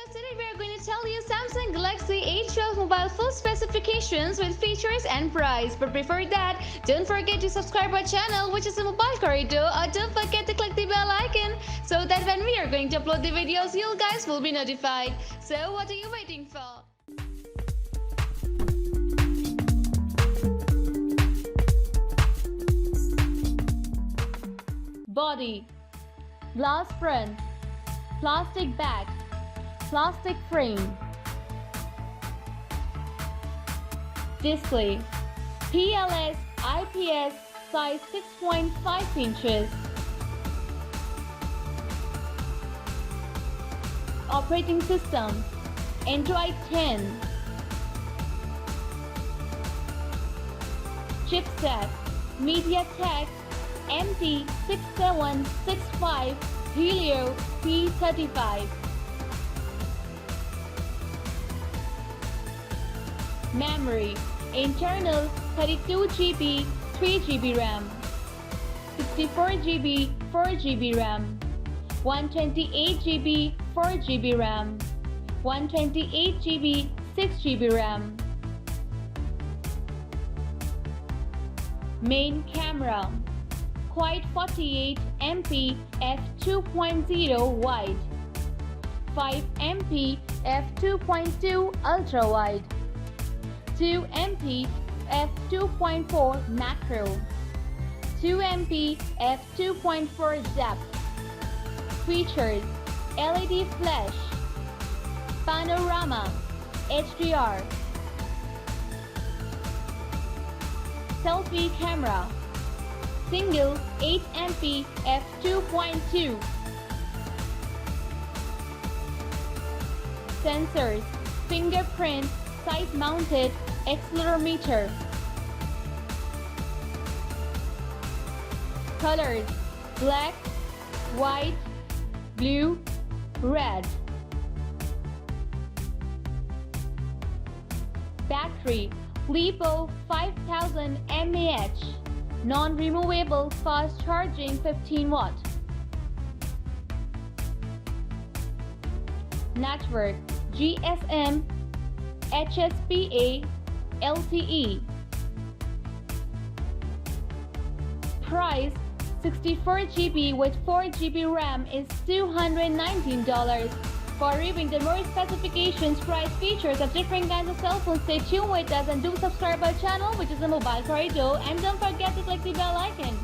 guys, today we are going to tell you Samsung Galaxy A12 mobile full specifications with features and price. But before that, don't forget to subscribe our channel, which is a mobile corridor, or don't forget to click the bell icon so that when we are going to upload the videos, you guys will be notified. So what are you waiting for? Body, glass front, plastic back, plastic frame. Display, PLS IPS size 6.5 inches. Operating system, Android 10. Chipset, MediaTek MT6765 Helio P35. Memory, internal 32GB 3GB RAM, 64GB 4GB RAM, 128GB 4GB RAM, 128GB 6GB RAM. Main camera, Quad 48MP f2.0 wide, 5MP f2.2 ultra wide, 2MP f2.4 macro, 2MP f2.4 depth. Features: LED flash, panorama, HDR, selfie camera, single 8MP f2.2. Sensors: fingerprint, side-mounted accelerometer. Colors: black, white, blue, red. Battery: LiPo 5000 mAh, non-removable, fast charging, 15 watt. Network: GSM, HSPA, LTE. Price: 64GB with 4GB RAM is $219. For reviewing the more specifications, price, features of different kinds of cell phones, stay tuned with us and do subscribe our channel, which is a mobile corridor, and don't forget to click the bell icon.